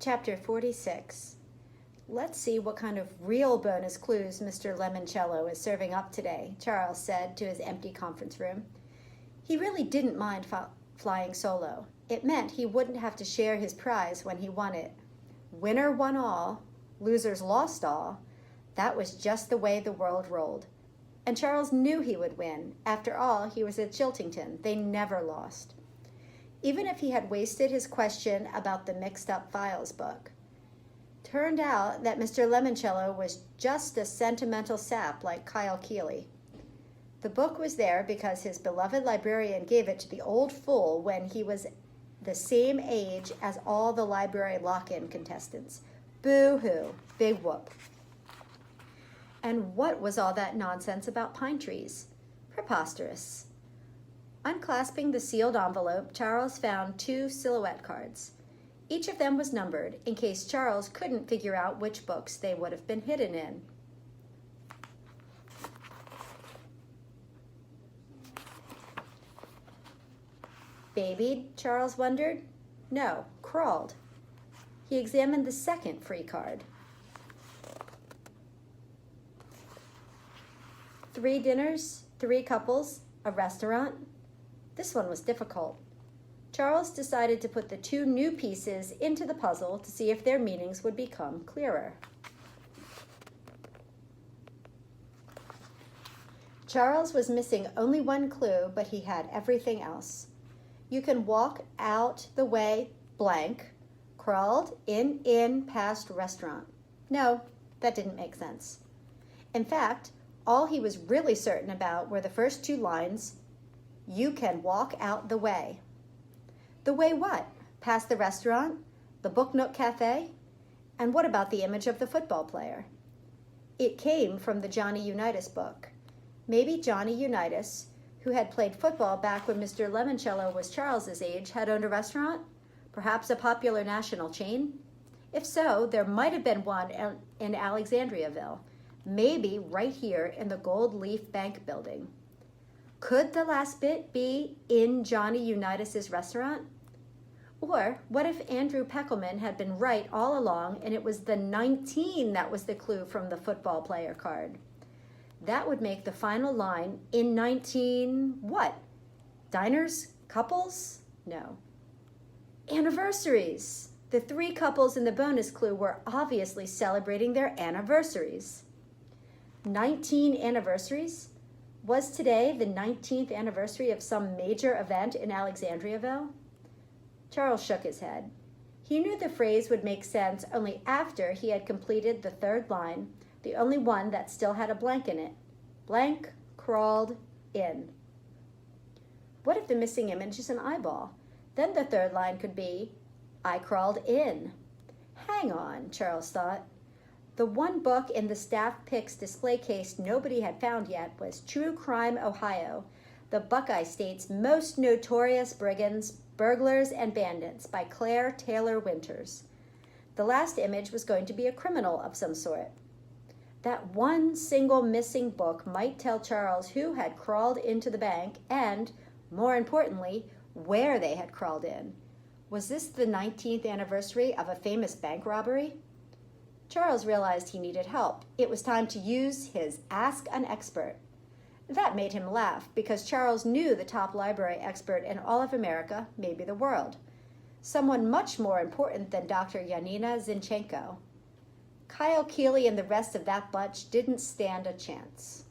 Chapter 46. Let's see what kind of real bonus clues Mr. Lemoncello is serving up today, Charles said to his empty conference room. He really didn't mind flying solo. It meant he wouldn't have to share his prize when he won it. Winner won all, losers lost all. That was just the way the world rolled. And Charles knew he would win. After all, he was at Chiltington. They never lost. Even if he had wasted his question about the mixed-up files book. Turned out that Mr. Lemoncello was just a sentimental sap like Kyle Keeley. The book was there because his beloved librarian gave it to the old fool when he was the same age as all the library lock-in contestants. Boo-hoo, big whoop. And what was all that nonsense about pine trees? Preposterous. Unclasping the sealed envelope, Charles found 2 silhouette cards. Each of them was numbered in case Charles couldn't figure out which books they would have been hidden in. Babied, Charles wondered. No, crawled. He examined the second free card. 3 dinners, 3 couples, a restaurant. This one was difficult. Charles decided to put the 2 new pieces into the puzzle to see if their meanings would become clearer. Charles was missing only one clue, but he had everything else. You can walk out the way blank, crawled in past restaurant. No, that didn't make sense. In fact, all he was really certain about were the first 2 lines. You can walk out the way. The way what? Past the restaurant? The Book Nook Cafe? And what about the image of the football player? It came from the Johnny Unitas book. Maybe Johnny Unitas, who had played football back when Mr. Lemoncello was Charles's age, had owned a restaurant? Perhaps a popular national chain? If so, there might have been one in Alexandriaville. Maybe right here in the Gold Leaf Bank building. Could the last bit be in Johnny Unitas's restaurant? Or what if Andrew Peckelman had been right all along and it was the 19 that was the clue from the football player card? That would make the final line in 19 what? Diners? Couples? No. Anniversaries. The 3 couples in the bonus clue were obviously celebrating their anniversaries. 19 anniversaries? Was today the 19th anniversary of some major event in Alexandriaville? Charles shook his head. He knew the phrase would make sense only after he had completed the 3rd line, the only one that still had a blank in it. Blank, crawled, in. What if the missing image is an eyeball? Then the 3rd line could be, I crawled in. Hang on, Charles thought. The one book in the staff picks display case nobody had found yet was True Crime, Ohio, the Buckeye State's most notorious brigands, burglars, and bandits by Claire Taylor Winters. The last image was going to be a criminal of some sort. That one single missing book might tell Charles who had crawled into the bank and, more importantly, where they had crawled in. Was this the 19th anniversary of a famous bank robbery? Charles realized he needed help. It was time to use his Ask an Expert. That made him laugh because Charles knew the top library expert in all of America, maybe the world. Someone much more important than Dr. Yanina Zinchenko. Kyle Keeley and the rest of that bunch didn't stand a chance.